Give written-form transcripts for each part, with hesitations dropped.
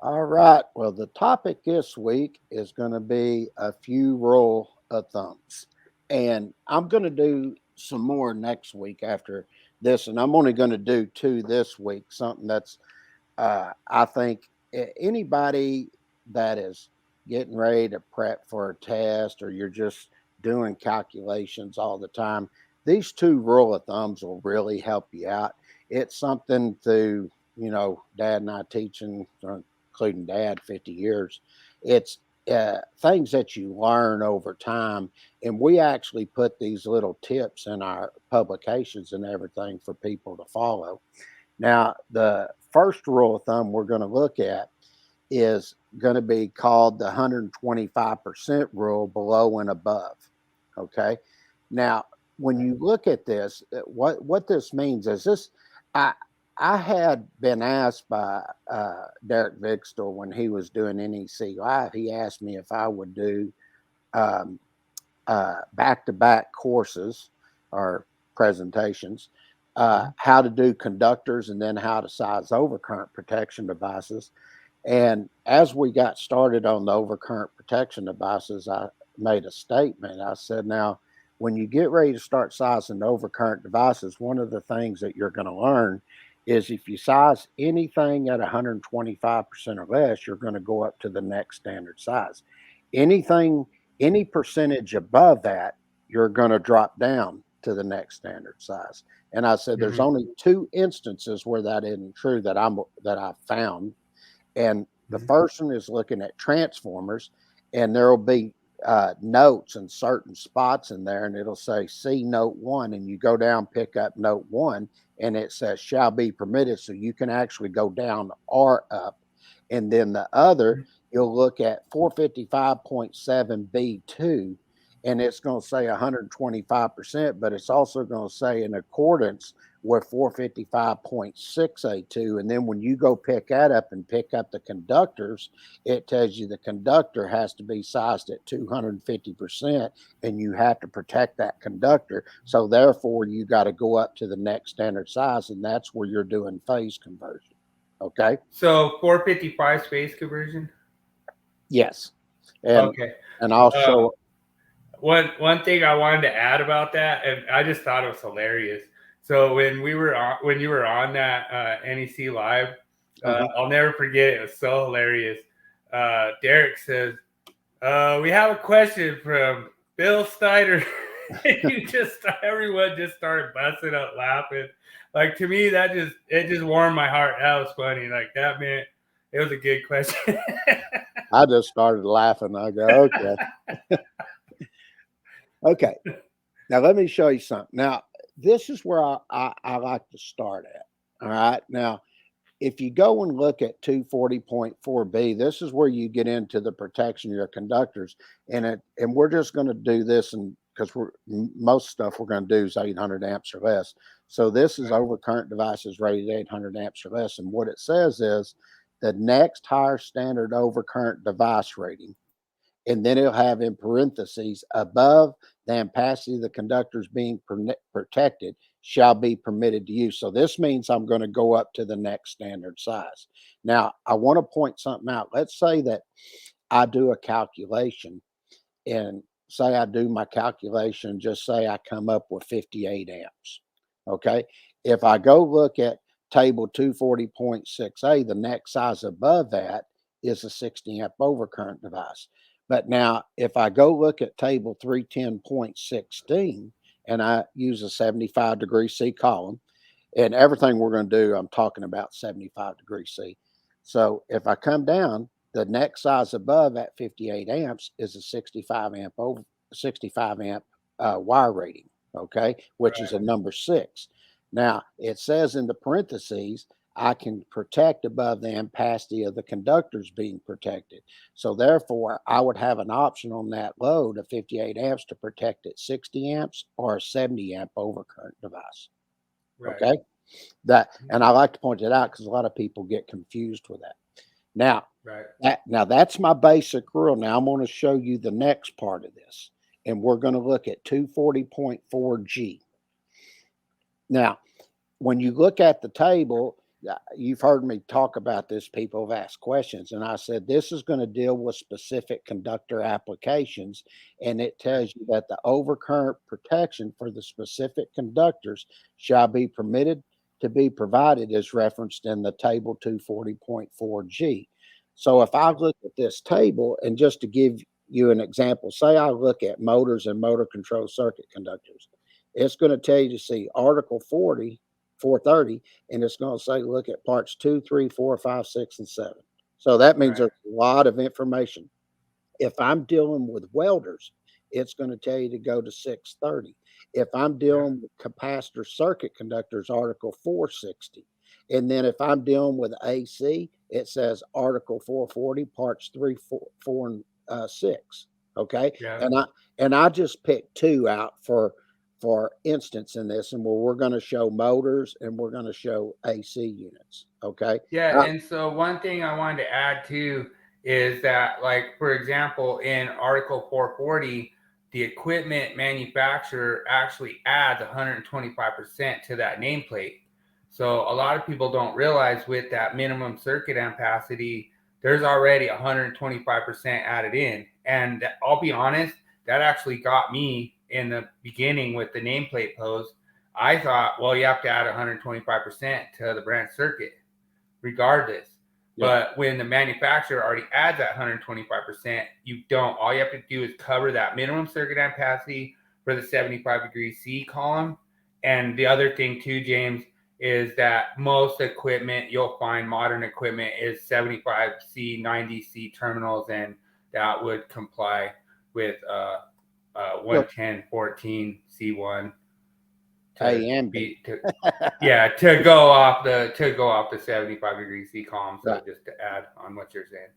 All right. Well, the topic this week is going to be a few rule of thumbs. And I'm going to do some more next week after this. And I'm only going to do two this week, something that's, I think, anybody that is getting ready to prep for a test or you're just doing calculations all the time, these two rule of thumbs will really help you out. It's something to, Dad and I teaching, including Dad, 50 years. It's things that you learn over time. And we actually put these little tips in our publications and everything for people to follow. Now, the first rule of thumb we're going to look at is going to be called the 125% rule below and above. Okay. Now, when Right. you look at this, what this means is this. I I had been asked by Derek Vigstor when he was doing NEC Live. He asked me if I would do um, back-to-back courses or presentations, Mhm. how to do conductors and then how to size overcurrent protection devices. And as we got started on the overcurrent protection devices, I made a statement. I said, now, when you get ready to start sizing overcurrent devices, one of the things that you're going to learn is if you size anything at 125% or less, you're going to go up to the next standard size. Anything, any percentage above that, you're going to drop down to the next standard size. And I said, there's Mhm. only two instances where that isn't true that I found, and the Mhm. first one is looking at transformers, and there will be notes in certain spots in there, and it'll say C note one, and you go down, pick up note one, and it says shall be permitted. So you can actually go down or up. And then the other, Mhm. you'll look at 455.7B2, and it's going to say 125%, but it's also going to say in accordance with 455.6A2. And then when you go pick that up and pick up the conductors, it tells you the conductor has to be sized at 250% and you have to protect that conductor. So therefore, you got to go up to the next standard size, and that's where you're doing phase conversion. Okay. So 455 space conversion. Yes. And Okay. I'll Um, show. one thing I wanted to add about that, and I just thought it was hilarious. So when you were on that NEC live, Uh-huh. I'll never forget it. It was so hilarious. Derek says, "We have a question from Bill Snyder." You just everyone just started busting up laughing. Like to me, it just warmed my heart. That was funny. Like that meant it was a good question. I just started laughing. I go, okay. Okay. Now let me show you something. Now, this is where I like to start at. All right. Now, if you go and look at 240.4B, this is where you get into the protection of your conductors. And we're just going to do this, and because most stuff we're going to do is 800 amps or less. So this is Right. overcurrent devices rated 800 amps or less. And what it says is the next higher standard overcurrent device rating, and then it'll have in parentheses above the ampacity of the conductors being protected shall be permitted to use. So this means I'm going to go up to the next standard size. Now, I want to point something out. Let's say that I do a calculation, and say I do my calculation, just say I come up with 58 amps. Okay. If I go look at table 240.6A, the next size above that is a 60 amp overcurrent device. But now, if I go look at table 310.16 and I use a 75-degree C column, and everything we're going to do, I'm talking about 75-degree C. So if I come down, the next size above at 58 amps is a 65 amp wire rating, okay, which is Right. a number six. Now it says in the parentheses, I can protect above the ampacity of the conductors being protected. So therefore, I would have an option on that load of 58 amps to protect at 60 amps or a 70 amp overcurrent device. Right. Okay. That, and I like to point it out because a lot of people get confused with that. Now, Right. that's my basic rule. Now I'm going to show you the next part of this, and we're going to look at 240.4G. Now, when you look at the table, you've heard me talk about this. People have asked questions, and I said this is going to deal with specific conductor applications, and it tells you that the overcurrent protection for the specific conductors shall be permitted to be provided as referenced in the table 240.4G. So if I look at this table, and just to give you an example, say I look at motors and motor control circuit conductors, it's going to tell you to see Article 430, and it's going to say look at parts 2, 3, 4, 5, 6, and 7. So that means Right. there's a lot of information. If I'm dealing with welders, it's going to tell you to go to 630. If I'm dealing with capacitor circuit conductors, Article 460. And then if I'm dealing with AC, it says Article 440, parts 3, 4, and 6. Okay. Yeah. And I just picked two out for instance in this, and where we're going to show motors and we're going to show AC units. Okay. Yeah, and so one thing I wanted to add too is that, like, for example, in Article 440, the equipment manufacturer actually adds 125% to that nameplate. So a lot of people don't realize with that minimum circuit ampacity, there's already 125% added in. And I'll be honest, that actually got me in the beginning with the nameplate pose. I thought, well, you have to add 125% to the branch circuit regardless. Yeah. But when the manufacturer already adds that 125%, you don't. All you have to do is cover that minimum circuit ampacity for the 75-degree C column. And the other thing too, James, is that most equipment, you'll find modern equipment is 75C, 90C terminals, and that would comply with 11014 C1. A and B. To go off the 75-degree C column. So Right. just to add on what you're saying.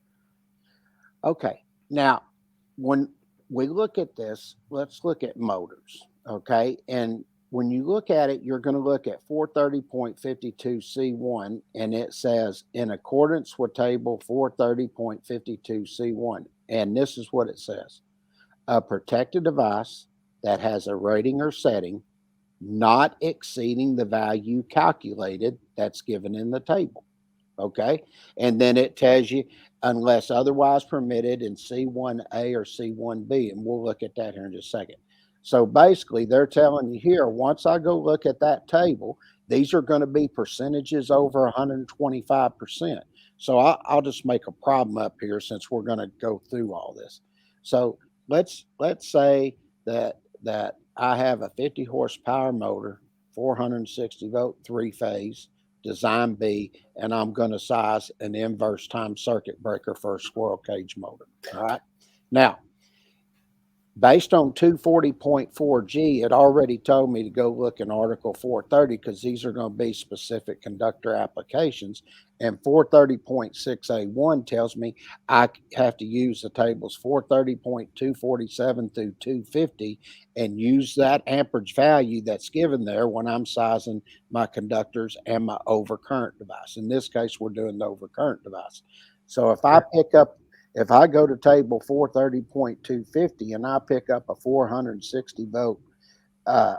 Okay. Now, when we look at this, let's look at motors. Okay. And when you look at it, you're going to look at 430.52C1, and it says in accordance with table 430.52C1. And this is what it says: a protected device that has a rating or setting not exceeding the value calculated that's given in the table. Okay. And then it tells you unless otherwise permitted in C1A or C1B. And we'll look at that here in just a second. So basically, they're telling you here, once I go look at that table, these are going to be percentages over 125%. So I'll just make a problem up here since we're going to go through all this. So let's say that I have a 50 horsepower motor, 460 volt, 3-phase, design B, and I'm going to size an inverse time circuit breaker for a squirrel cage motor. All right. Now, based on 240.4G, it already told me to go look in Article 430 because these are going to be specific conductor applications. And 430.6A1 tells me I have to use the tables 430.247 through 250 and use that amperage value that's given there when I'm sizing my conductors and my overcurrent device. In this case, we're doing the overcurrent device. So if I go to table 430.250 and I pick up a 460 volt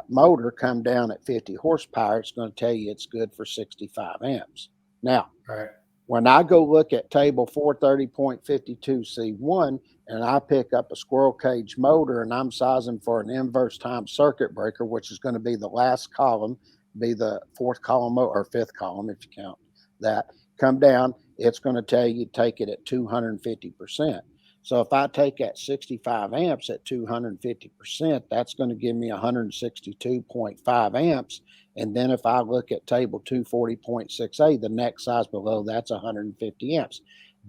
motor come down at 50 horsepower, it's going to tell you it's good for 65 amps. Now, right. When I go look at table 430.52C1 and I pick up a squirrel cage motor and I'm sizing for an inverse time circuit breaker, which is going to be the last column, be the fourth column or fifth column if you count that, come down, it's going to tell you take it at 250%. So if I take that 65 amps at 250%, that's going to give me 162.5 amps. And then if I look at table 240.6A, the next size below that's 150 amps.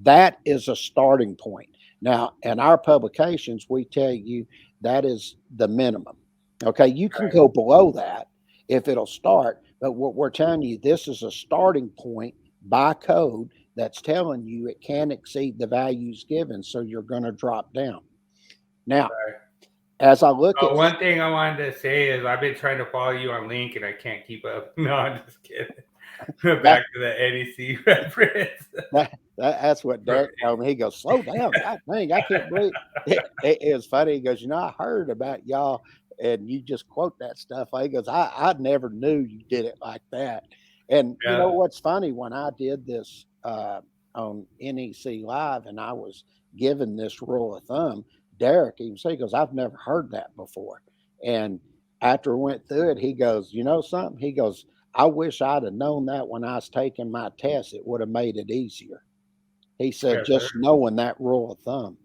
That is a starting point. Now, in our publications, we tell you that is the minimum. Okay, you can go below that if it'll start, but what we're telling you, this is a starting point by code that's telling you it can exceed the values given, so you're going to drop down. Now, as I look at one thing I wanted to say is I've been trying to follow you on Link and I can't keep up. No, I'm just kidding. Back to the NEC reference. That's what Derek told me. He goes, slow down. God dang, I can't believe it was funny. He goes, I heard about y'all and you just quote that stuff. He goes, I never knew you did it like that. And you know Yeah. what's funny? When I did this on NEC Live and I was given this rule of thumb, Derek even said, he goes, I've never heard that before. And after we went through it, he goes, you know something? He goes, I wish I'd have known that when I was taking my test, it would have made it easier. He said, Yes, sir. just knowing that rule of thumb.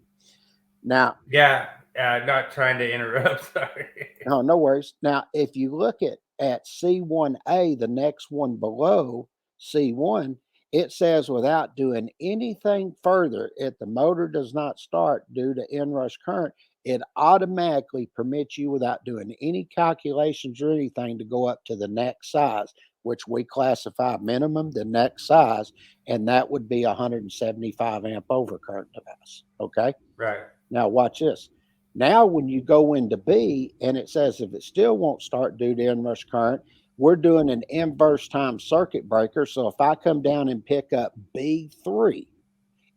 Now, Yeah. Not trying to interrupt. Sorry. no, no worries. Now, if you look at C1A, the next one below C1, it says without doing anything further, if the motor does not start due to inrush current, it automatically permits you without doing any calculations or anything to go up to the next size, which we classify minimum, the next size, and that would be a 175 amp overcurrent device. Okay. Right. Now watch this. Now when you go into B and it says if it still won't start due to inrush current, we're doing an inverse time circuit breaker. So if I come down and pick up B3,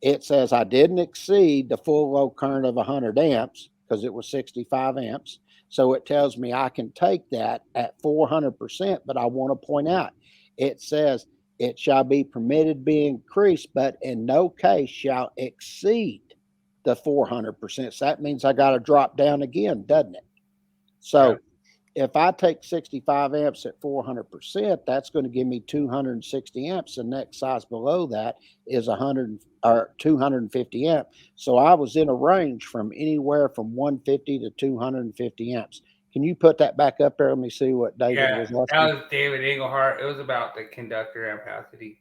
it says I didn't exceed the full load current of 100 amps because it was 65 amps. So it tells me I can take that at 400%, but I want to point out it says it shall be permitted be increased, but in no case shall exceed the 400%. So that means I got to drop down again, doesn't it? So Yeah. if I take 65 amps at 400%, that's going to give me 260 amps. The next size below that is 100 or 250 amp. So I was in a range from anywhere from 150 to 250 amps. Can you put that back up there? Let me see what David Yeah. was That asking. was David Engelhart. It was about the conductor ampacity.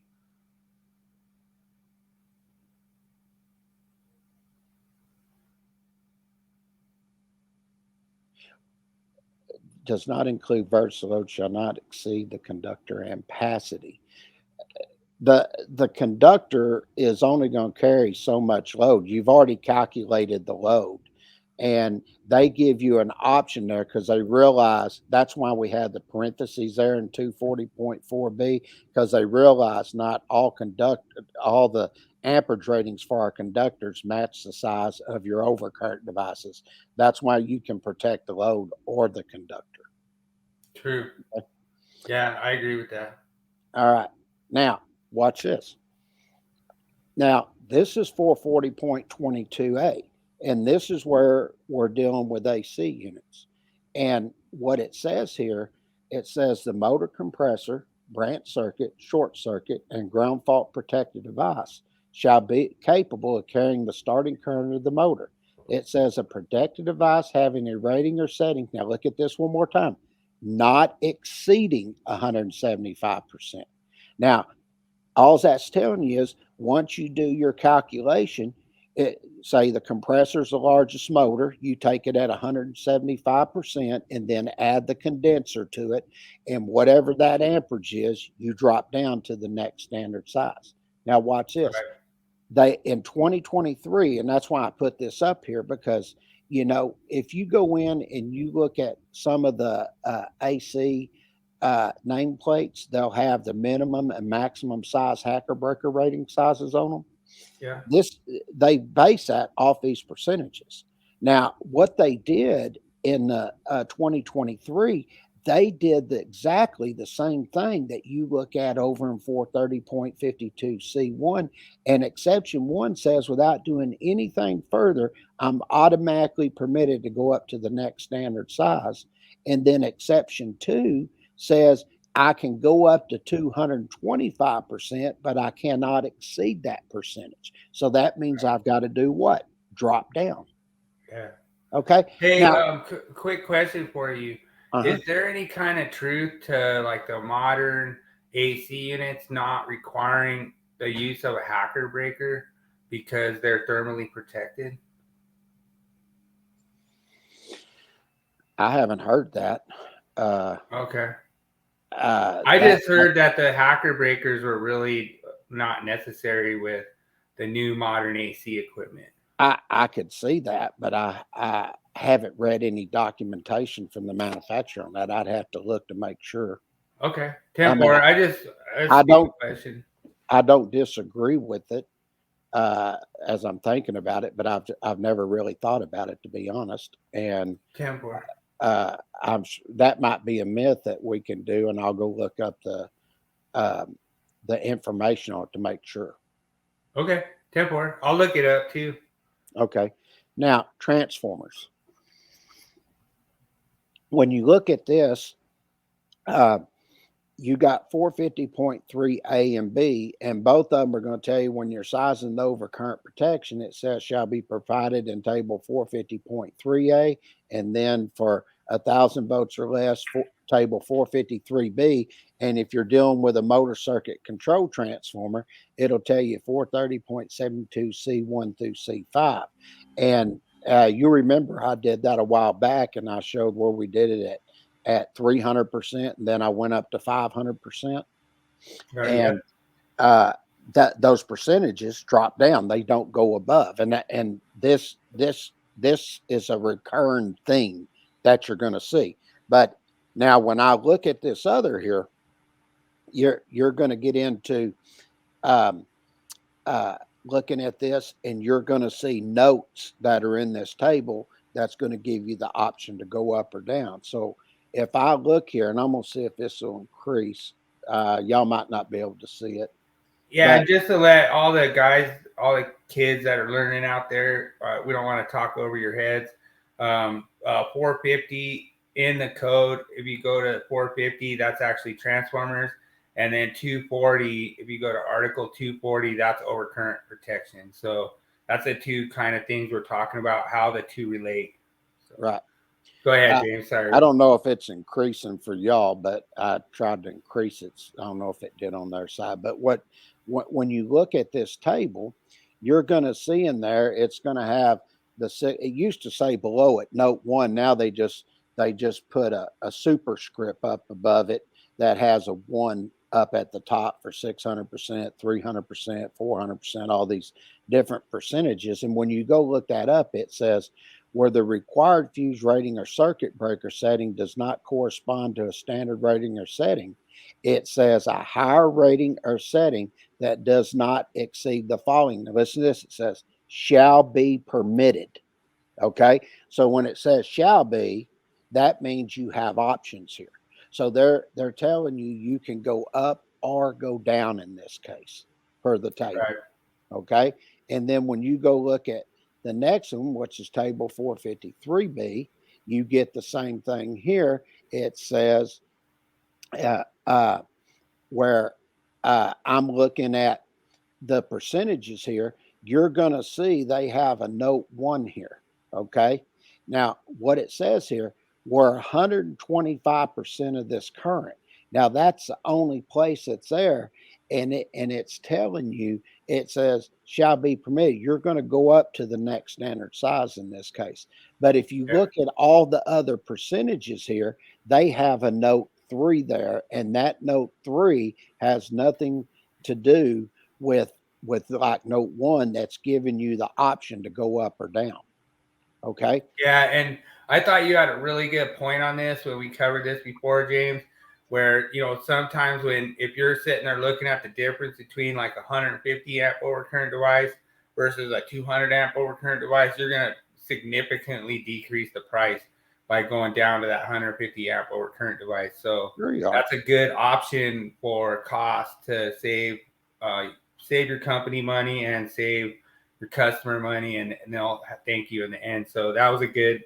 Does not include vertical load, shall not exceed the conductor ampacity. The conductor is only going to carry so much load. You've already calculated the load, and they give you an option there because they realize that's why we had the parentheses there in 240.4b, because they realize not all all the amperage ratings for our conductors match the size of your overcurrent devices. That's why you can protect the load or the conductor. True. Yeah, I agree with that. All right, now watch this. Now, this is 440.22a, and this is where we're dealing with AC units. And what it says here, it says the motor compressor, branch circuit, short circuit, and ground fault protected device shall be capable of carrying the starting current of the motor. It says a protected device having a rating or setting. Now, look at this one more time, not exceeding 175%. Now, all that's telling you is once you do your calculation, say the compressor is the largest motor, you take it at 175% and then add the condenser to it. And whatever that amperage is, you drop down to the next standard size. Now, watch this. Right. They in 2023, and that's why I put this up here because if you go in and you look at some of the AC nameplates, they'll have the minimum and maximum size hacker breaker rating sizes on them. Yeah. They base that off these percentages. Now, what they did in 2023, they did exactly the same thing that you look at over in 430.52C1. And exception one says, without doing anything further, I'm automatically permitted to go up to the next standard size. And then exception two says, I can go up to 225%, but I cannot exceed that percentage. So that means I've got to do what? Drop down. Yeah. Okay. Hey, Now, quick question for you. uh-huh. Is there any kind of truth to like the modern AC units not requiring the use of a hacker breaker because they're thermally protected? I haven't heard that. Okay. Uh, I that just heard that the hacker breakers were really not necessary with the new modern AC equipment. I could see that, but I haven't read any documentation from the manufacturer on that. I'd have to look to make sure. Okay. I mean, Tempor, I don't question. I don't disagree with it as I'm thinking about it, but I've never really thought about it to be honest. And Tempor. that might be a myth that we can do, and I'll go look up the information on it to make sure. Okay, 10-4. I'll look it up too. Okay. Now, transformers. When you look at this, you got 450.3 A and B, and both of them are going to tell you when you're sizing the overcurrent protection, it says shall be provided in table 450.3A, and then for 1,000 volts or less, table 453B. And if you're dealing with a motor circuit control transformer, it'll tell you 430.72C1 through C5. And you remember I did that a while back, and I showed where we did it at 300%, and then I went up to 500%. And that those percentages drop down; they don't go above. And this is a recurring thing that you're going to see. But now, when I look at this other here, you're going to get into looking at this, and you're going to see notes that are in this table that's going to give you the option to go up or down. So if I look here, and I'm going to see if this will increase, y'all might not be able to see it. Yeah, and just to let all the guys, all the kids that are learning out there, we don't want to talk over your heads. 450 in the code, if you go to 450, that's actually transformers. And then 240, if you go to Article 240, that's overcurrent protection. So that's the two kind of things we're talking about, how the two relate. So, right. Go ahead, James. Sorry. I don't know if it's increasing for y'all, but I tried to increase it. I don't know if it did on their side. But when you look at this table, you're going to see in there, it's going to have it used to say below it, note 1. Now they just put a superscript up above it that has a 1 up at the top for 600%, 300%, 400%, all these different percentages. And when you go look that up, it says where the required fuse rating or circuit breaker setting does not correspond to a standard rating or setting, it says a higher rating or setting that does not exceed the following. Now listen to this. It says shall be permitted. Okay. So when it says shall be, that means you have options here. So they're telling you can go up or go down in this case per the table. Right. Okay. And then when you go look at the next one, which is table 453B, you get the same thing here. It says where I'm looking at the percentages here, you're going to see they have a note 1 here. Okay. Now, what it says here, we're 125% of this current. Now, that's the only place it's there. And it's telling you, it says shall be permitted. You're going to go up to the next standard size in this case. But if you look at all the other percentages here, they have a note 3 there, and that note 3 has nothing to do with like note 1 that's giving you the option to go up or down. Okay. Yeah, and I thought you had a really good point on this when we covered this before, James, where, sometimes if you're sitting there looking at the difference between like a 150 amp overcurrent device versus a 200 amp overcurrent device, you're going to significantly decrease the price by going down to that 150 amp overcurrent device. So that's a good option for cost to save your company money and save your customer money, and they'll thank you in the end. So that was a good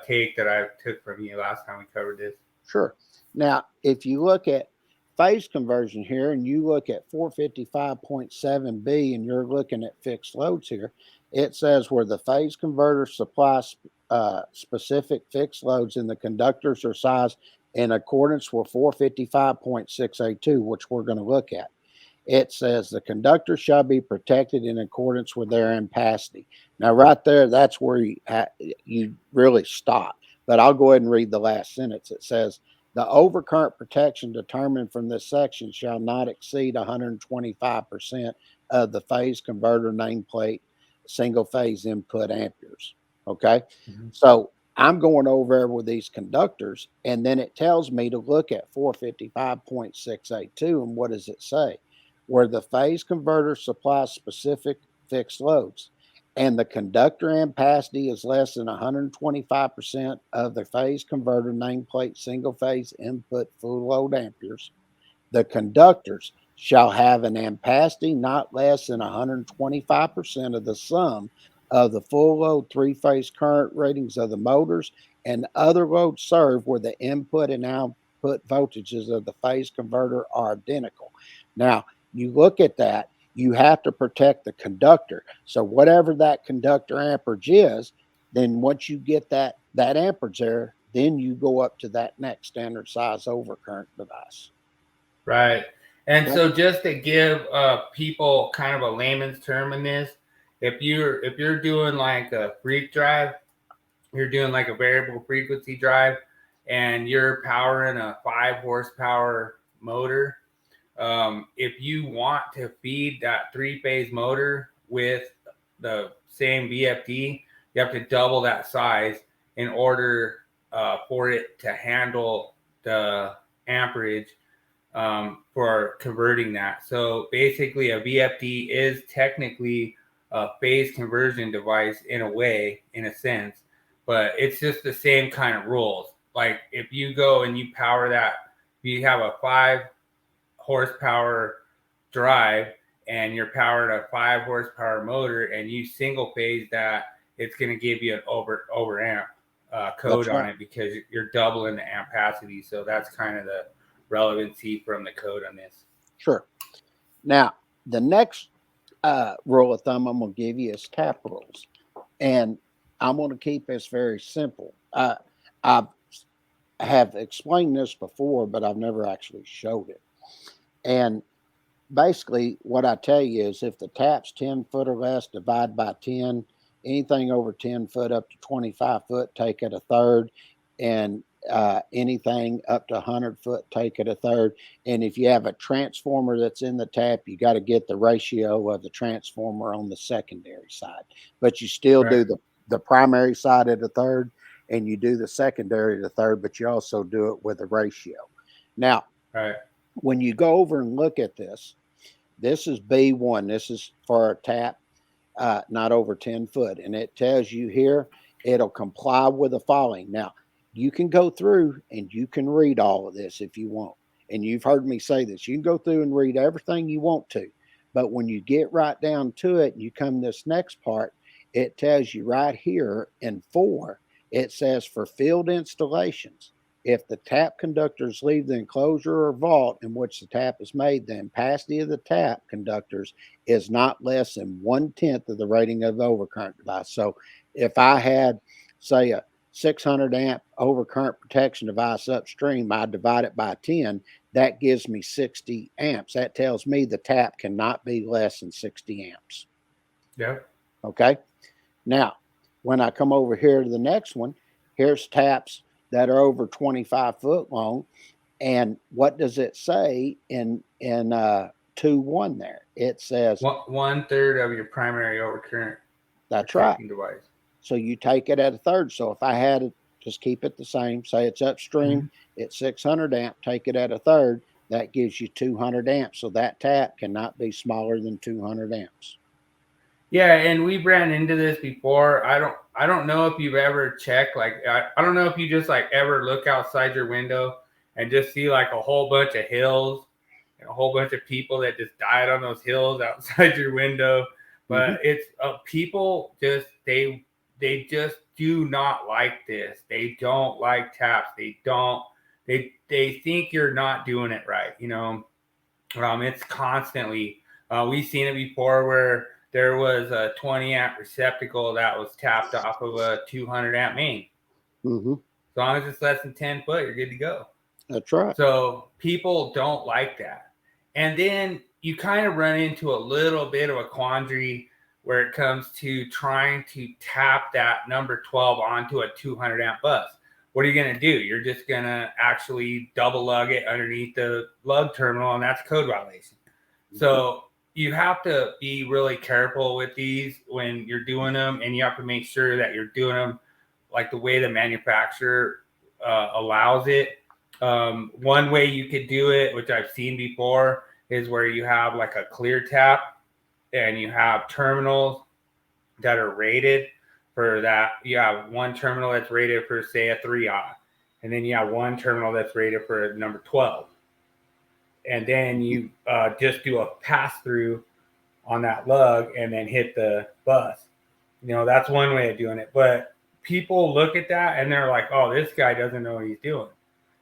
take that I took from you last time we covered this. Sure. Now, if you look at phase conversion here, and you look at 455.7B, and you're looking at fixed loads here, it says where the phase converter supplies specific fixed loads and the conductors are sized in accordance with 455.6A2, which we're going to look at. It says the conductor shall be protected in accordance with their ampacity. Now, right there, that's where you really stop. But I'll go ahead and read the last sentence. It says, the overcurrent protection determined from this section shall not exceed 125% of the phase converter nameplate single phase input amperes. Okay. Mm-hmm. So I'm going over there with these conductors, and then it tells me to look at 455.682. And what does it say? Where the phase converter supplies specific fixed loads and the conductor ampacity is less than 125% of the phase converter nameplate single phase input full load amperes, The conductors shall have an ampacity not less than 125% of the sum of the full load three-phase current ratings of the motors and other loads served where the input and output voltages of the phase converter are identical. Now, you look at that, you have to protect the conductor. So whatever that conductor amperage is, then once you get that amperage there, then you go up to that next standard size overcurrent device. Right. And Okay. so just to give people kind of a layman's term in this, if you're doing like a freak drive, you're doing like a variable frequency drive, and you're powering a 5 horsepower motor. If you want to feed that three-phase motor with the same VFD, you have to double that size in order for it to handle the amperage for converting that. So basically, a VFD is technically a phase conversion device in a way, in a sense, but it's just the same kind of rules. Like if you go and you power that, if you have a 5 horsepower drive and you're powered a 5 horsepower motor and you single phase that, it's going to give you an over amp code on it because you're doubling the ampacity. So that's kind of the relevancy from the code on this. Sure. Now, the next rule of thumb I'm going to give you is tap rules. And I'm going to keep this very simple. I have explained this before, but I've never actually showed it. And basically, what I tell you is if the tap's 10 foot or less, divide by 10. Anything over 10 foot up to 25 foot, take it a third. And anything up to 100 foot, take it a third. And if you have a transformer that's in the tap, you got to get the ratio of the transformer on the secondary side. But you still do the primary side at a third, and you do the secondary at a third, but you also do it with a ratio. Now, when you go over and look at this, this is B1. This is for a tap not over 10 foot. And it tells you here, it'll comply with the following. Now, you can go through and you can read all of this if you want. And you've heard me say this. You can go through and read everything you want to. But when you get right down to it and you come this next part, it tells you right here in 4, it says for field installations, if the tap conductors leave the enclosure or vault in which the tap is made, the ampacity of the tap conductors is not less than 1/10 of the rating of the overcurrent device. So if I had, say, a 600 amp overcurrent protection device upstream, I divide it by 10, that gives me 60 amps. That tells me the tap cannot be less than 60 amps. Yep. Okay. Now, when I come over here to the next one, here's taps that are over 25 foot long. And what does it say in 2.1 there? It says 1/3 of your primary overcurrent. That's right. Device. So you take it at a third. So if I had it, just keep it the same. Say it's upstream, it's 600 amp, take it at a third. That gives you 200 amps. So that tap cannot be smaller than 200 amps. Yeah, and we ran into this before. I don't know if you've ever checked, like I don't know if you just like ever look outside your window and just see like a whole bunch of hills and a whole bunch of people that just died on those hills outside your window. But it's people just they just do not like this. They don't like taps. They think you're not doing it right. You know, it's constantly. We've seen it before where there was a 20 amp receptacle that was tapped off of a 200 amp main. As long as it's less than 10 foot, you're good to go. That's right. So people don't like that. And then you kind of run into a little bit of a quandary where it comes to trying to tap that number 12 onto a 200 amp bus. What are you going to do? You're just going to actually double lug it underneath the lug terminal, and that's a code violation. So you have to be really careful with these when you're doing them, and you have to make sure that you're doing them like the way the manufacturer allows it. One way you could do it, which I've seen before, is where you have like a clear tap and you have terminals that are rated for that. You have one terminal that's rated for, say, a 3/0, and then you have one terminal that's rated for a number 12. and then you just do a pass through on that lug and then hit the bus. That's one way of doing it. But people look at that and they're like, "Oh, this guy doesn't know what he's doing."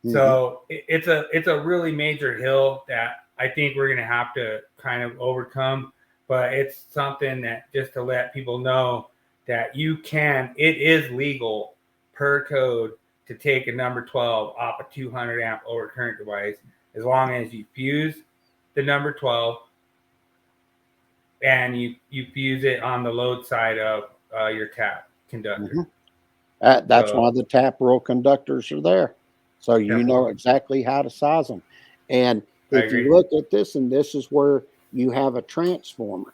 Mm-hmm. So it's a really major hill that I think we're going to have to kind of overcome. But it's something that just to let people know that it is legal per code to take a number 12 off a 200 amp overcurrent device as long as you fuse the number 12 and you fuse it on the load side of your tap conductor. Mm-hmm. That's why the tap rule conductors are there. So you know exactly how to size them. And if you look at this, and this is where you have a transformer,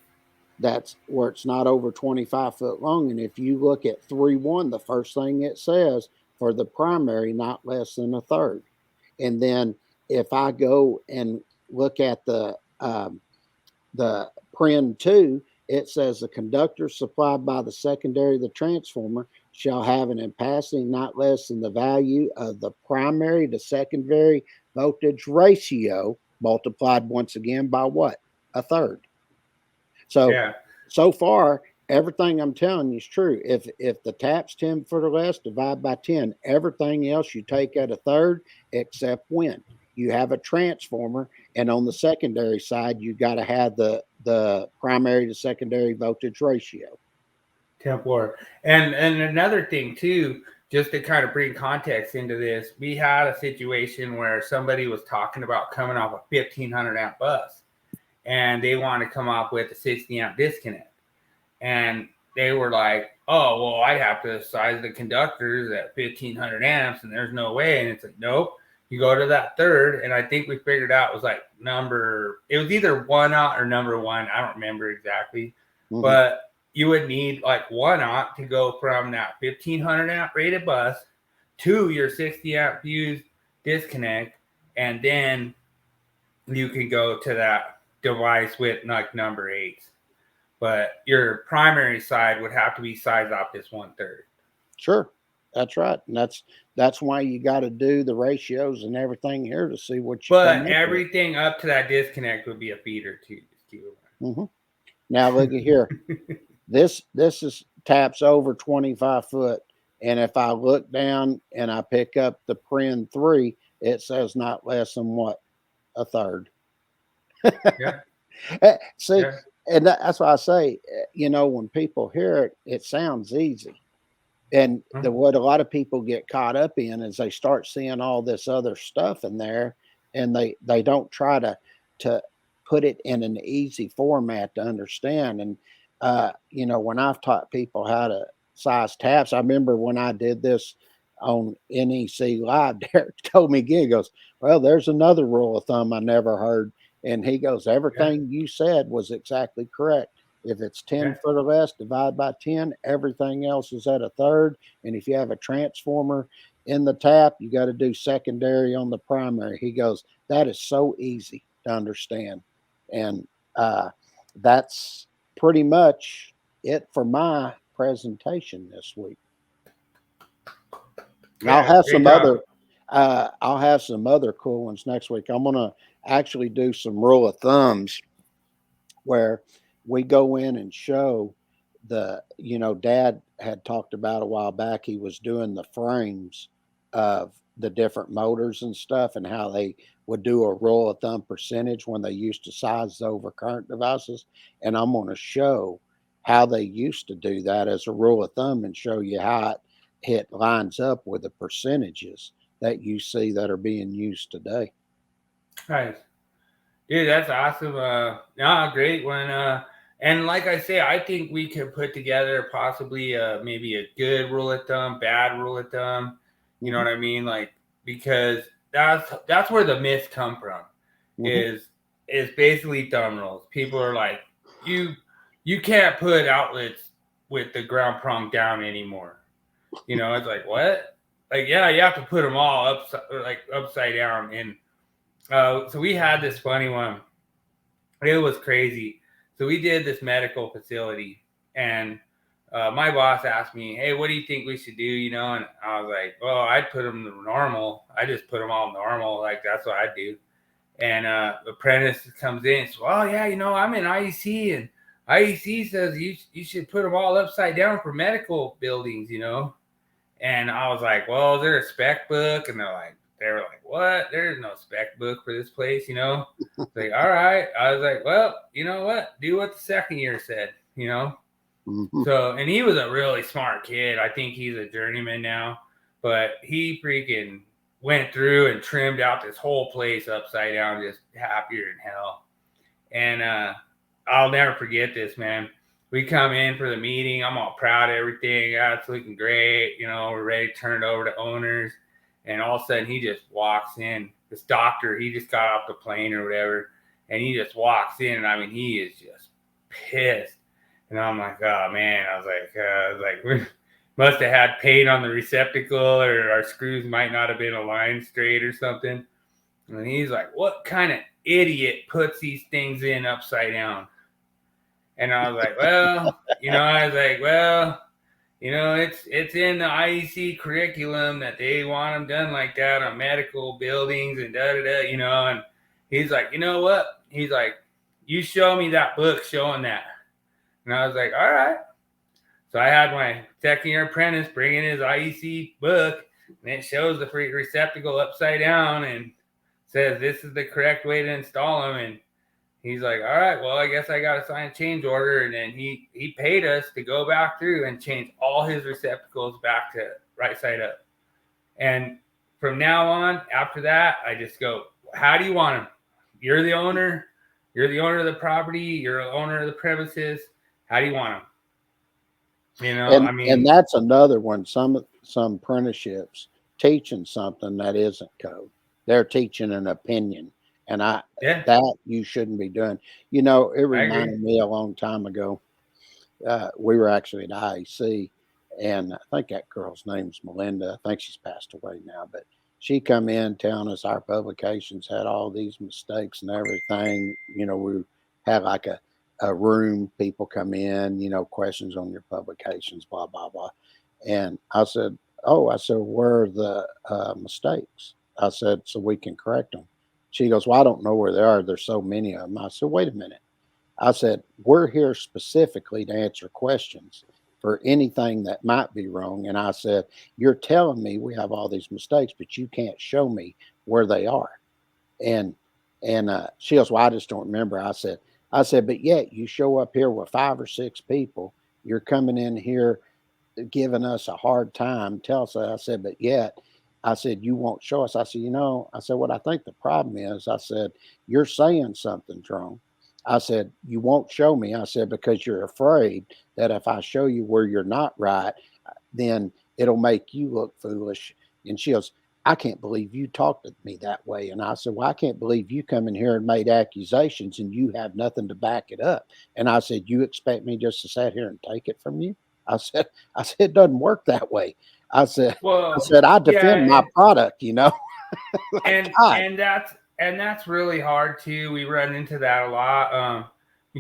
that's where it's not over 25 foot long. And if you look at 3.1, the first thing it says for the primary, not less than a third. And then if I go and look at the PRIN 2, it says the conductor supplied by the secondary of the transformer shall have an ampacity not less than the value of the primary to secondary voltage ratio multiplied once again by what? A third. So far, everything I'm telling you is true. If the tap's 10 foot or less, divide by 10. Everything else you take at a third, except when you have a transformer, and on the secondary side, you got to have the primary to secondary voltage ratio. Templar. And another thing too, just to kind of bring context into this, we had a situation where somebody was talking about coming off a 1500 amp bus, and they want to come up with a 60 amp disconnect. And they were like, "Oh, well, I have to size the conductors at 1500 amps, and there's no way." And it's like, nope. You go to that third, and I think we figured out it was like it was either 1/0 or number 1. I don't remember exactly, but you would need like 1/0 to go from that 1500 amp rated bus to your 60 amp fuse disconnect, and then you can go to that device with like number 8. But your primary side would have to be sized off this 1/3. Sure, that's right, and that's why you got to do the ratios and everything here to see what you. But everything up to that disconnect would be a feeder too. Now look at here. This is taps over 25 foot, and if I look down and I pick up the PRIN 3, it says not less than what? A third. See. And that's why I say, when people hear it, it sounds easy. And what a lot of people get caught up in is they start seeing all this other stuff in there, and they don't try to put it in an easy format to understand. And, when I've taught people how to size taps, I remember when I did this on NEC Live, Derek told me, he goes, "Well, there's another rule of thumb I never heard." And he goes, "Everything you said was exactly correct. If it's 10 foot or less, divide by 10. Everything else is at a third. And if you have a transformer in the tap, you got to do secondary on the primary." He goes, "That is so easy to understand." And that's pretty much it for my presentation this week. I'll have some other cool ones next week. I'm gonna actually do some rule of thumbs where we go in and show Dad had talked about a while back, he was doing the frames of the different motors and stuff, and how they would do a rule of thumb percentage when they used to size the overcurrent devices. And I'm going to show how they used to do that as a rule of thumb, and show you how it lines up with the percentages that you see that are being used today. Nice. Dude, that's awesome. Great one. And like I say, I think we could put together possibly maybe a good rule of thumb, bad rule of thumb. You know what I mean? Like, because that's where the myths come from. Is basically thumb rules. People are like, you can't put outlets with the ground prong down anymore. It's like, what? Like, yeah, you have to put them all upside down. And so we had this funny one. It was crazy. So we did this medical facility, and my boss asked me, "Hey, what do you think we should do?" And I was like, "Well, I'd put them normal. I just put them all normal. Like, that's what I do." And apprentice comes in and says, well, yeah, I'm in IEC, and IEC says you should put them all upside down for medical buildings, And I was like, well, is there a spec book? And they were like, what? There's no spec book for this place, Like, all right. I was like, well, you know what? Do what the second year said, Mhm. So, and he was a really smart kid. I think he's a journeyman now, but he freaking went through and trimmed out this whole place upside down, just happier than hell. And I'll never forget this, man. We come in for the meeting. I'm all proud of everything. Yeah, it's looking great. We're ready to turn it over to owners. And all of a sudden, he just walks in. This doctor, he just got off the plane or whatever. And he just walks in. And I mean, he is just pissed. And I'm like, oh, man. I was like, we must have had paint on the receptacle, or our screws might not have been aligned straight or something. And he's like, what kind of idiot puts these things in upside down? And I was like, well, it's in the IEC curriculum that they want them done like that on medical buildings and da-da-da, And he's like, you know what? He's like, you show me that book showing that. And I was like, all right. So I had my second year apprentice bring in his IEC book, and it shows the receptacle upside down and says this is the correct way to install them. And he's like, all right, well, I guess I got to sign a change order. And then he paid us to go back through and change all his receptacles back to right side up. And from now on, after that, I just go, how do you want them? You're the owner. You're the owner of the property. You're the owner of the premises. How do you want them? And that's another one. Some apprenticeships teaching something that isn't code. They're teaching an opinion. And that you shouldn't be doing. It reminded me a long time ago. We were actually at IAC, and I think that girl's name's Melinda. I think she's passed away now, but she come in telling us our publications had all these mistakes and everything. We had like a room, people come in, questions on your publications, blah, blah, blah. And I said, where are the mistakes? I said, so we can correct them. She goes, well, I don't know where they are. There's so many of them. I said, wait a minute. I said, we're here specifically to answer questions for anything that might be wrong. And I said, you're telling me we have all these mistakes, but you can't show me where they are. And she goes, well, I just don't remember. I said, but yet you show up here with 5 or 6 people. You're coming in here giving us a hard time. Tell us. I said, but yet, I said, you won't show us. I said, what I think the problem is, I said, you're saying something's wrong. I said, you won't show me. I said, because you're afraid that if I show you where you're not right, then it'll make you look foolish. And she goes, I can't believe you talked to me that way. And I said, well, I can't believe you come in here and made accusations and you have nothing to back it up. And I said, you expect me just to sit here and take it from you? I said, it doesn't work that way. I said, I defend my product, like, and that's really hard too. We run into that a lot. A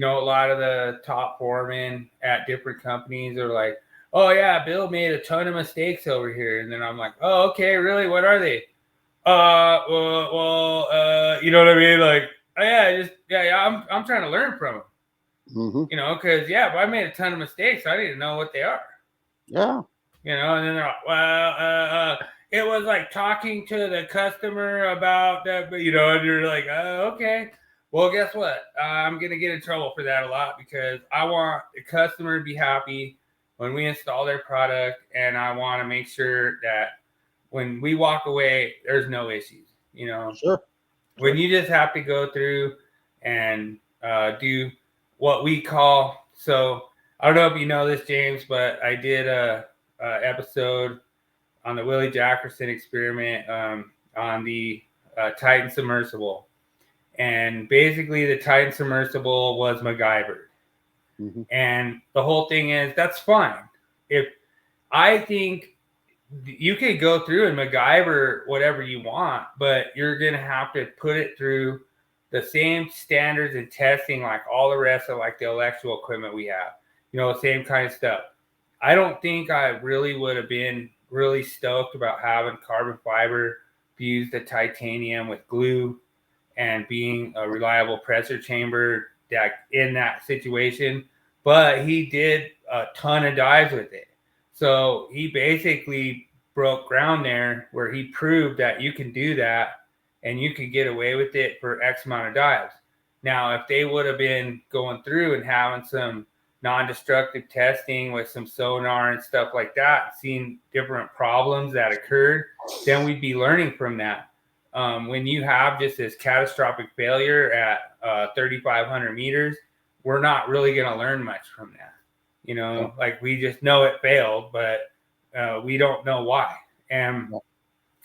lot of the top foremen at different companies are like, oh yeah, Bill made a ton of mistakes over here. And then I'm like, oh, okay, really? What are they? You know what I mean? Like, oh yeah, I'm trying to learn from them. Mm-hmm. Because if I made a ton of mistakes, I need to know what they are. Yeah. And then they're like, well, it was like talking to the customer about that, and you're like, okay. Well, guess what? I'm going to get in trouble for that a lot because I want the customer to be happy when we install their product, and I want to make sure that when we walk away, there's no issues, Sure. When you just have to go through and do what we call, so I don't know if you know this, James, but I did a episode on the Willie Jackerson experiment on the Titan submersible. And basically the Titan submersible was MacGyver. Mm-hmm. And the whole thing is, that's fine. If I think you could go through and MacGyver whatever you want, but you're going to have to put it through the same standards and testing like all the rest of like the electrical equipment we have, same kind of stuff. I don't think I really would have been really stoked about having carbon fiber fused to titanium with glue and being a reliable pressure chamber that in that situation. But he did a ton of dives with it. So he basically broke ground there where he proved that you can do that and you can get away with it for X amount of dives. Now, if they would have been going through and having some non-destructive testing with some sonar and stuff like that, seeing different problems that occurred, then we'd be learning from that. When you have just this catastrophic failure at 3,500 meters, we're not really going to learn much from that. You know, like we just know it failed, but we don't know why. And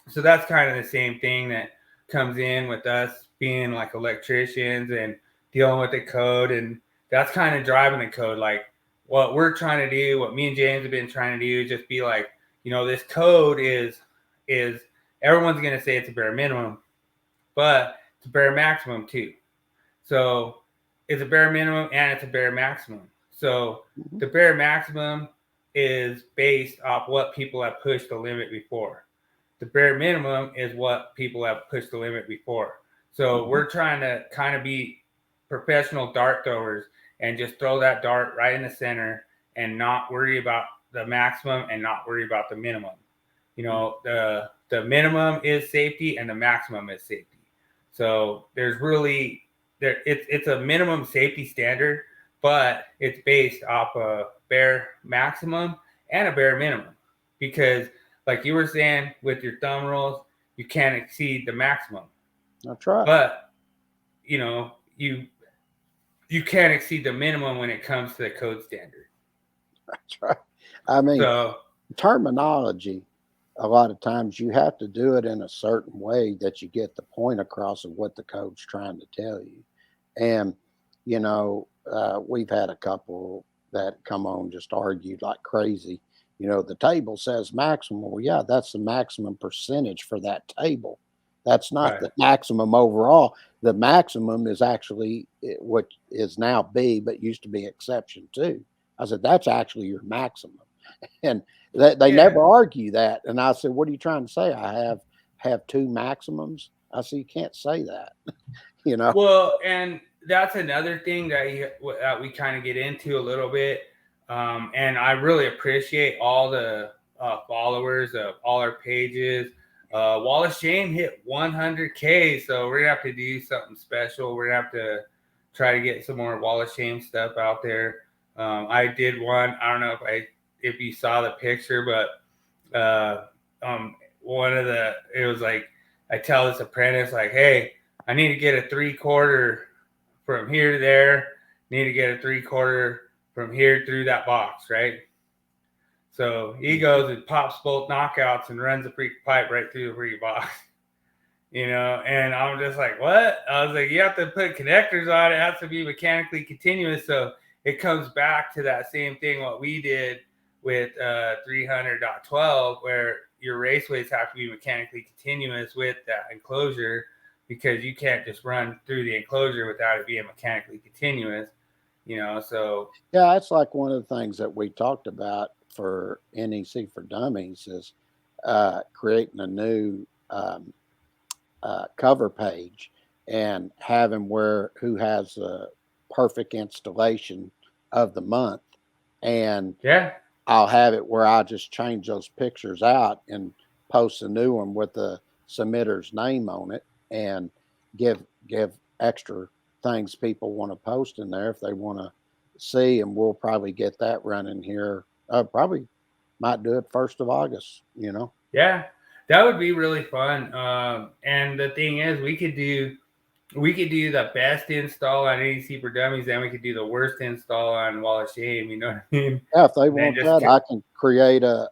so that's kind of the same thing that comes in with us being like electricians and dealing with the code. And that's kind of driving the code. Like what we're trying to do, what me and James have been trying to do is just be like, you know, this code is everyone's going to say it's a bare minimum, but it's a bare maximum too. So it's a bare minimum and it's a bare maximum. So the bare maximum is based off what people have pushed the limit before. The bare minimum is what people have pushed the limit before. So we're trying to kind of be professional dart throwers and just throw that dart right in the center and not worry about the maximum and not worry about the minimum. You know, the minimum is safety and the maximum is safety. So there's really it's a minimum safety standard, but it's based off a bare maximum and a bare minimum. Because like you were saying with your thumb rolls, you can't exceed the maximum. That's right. But you know, you can't exceed the minimum when it comes to the code standard. That's right. I mean, So terminology, a lot of times you have to do it in a certain way that you get the point across of what the code's trying to tell you. And, you know, we've had a couple that come on just argued like crazy. You know, the table says maximum. Well, yeah, that's the maximum percentage for that table. That's not right. the maximum overall. The maximum is actually what is now B, but used to be exception 2. I said, that's actually your maximum. And they never argue that. And I said, what are you trying to say? I have 2 maximums. I said, you can't say that. You know? Well, and that's another thing that we kind of get into a little bit. And I really appreciate all the followers of all our pages. Wall of Shame hit 100K, so we're gonna have to do something special. We're gonna have to try to get some more Wall of Shame stuff out there. I did one. I don't know if you saw the picture, but it was like I tell this apprentice like, hey, I need to get a 3/4 from here to there. Need to get a 3/4 from here through that box, right? So he goes and pops both knockouts and runs the freak pipe right through the freak box. You know, and I'm just like, what? I was like, you have to put connectors on it. It has to be mechanically continuous. So it comes back to that same thing what we did with 300.12, where your raceways have to be mechanically continuous with that enclosure, because you can't just run through the enclosure without it being mechanically continuous. You know, so yeah, it's like one of the things that we talked about for NEC for Dummies is creating a new cover page and having who has a perfect installation of the month. And yeah, I'll have it where I just change those pictures out and post a new one with the submitter's name on it and give extra things people want to post in there if they want to see. And we'll probably get that running here. Probably might do it 1st of August, you know? Yeah, that would be really fun. And the thing is, we could do the best install on NEC for Dummies, then we could do the worst install on Wall of Shame. You know what I mean? Yeah, if they want that, I can create a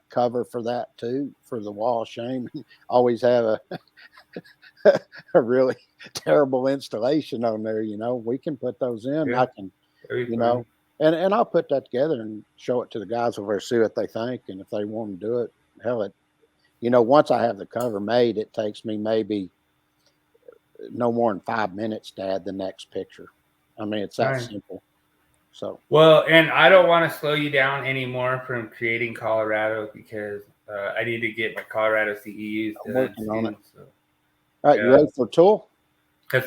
cover for that too, for the Wall of Shame. Always have a really terrible installation on there. You know, we can put those in. Yeah, I can, you know, and I'll put that together and show it to the guys over there, see what they think, and if they want to do it, hell, you know, once I have the cover made, it takes me maybe no more than 5 minutes to add the next picture. I mean, it's that simple. So well, and I don't want to slow you down anymore from creating Colorado, because I need to get my Colorado CEUs I'm working on it. So, all right, you ready for a tool? That's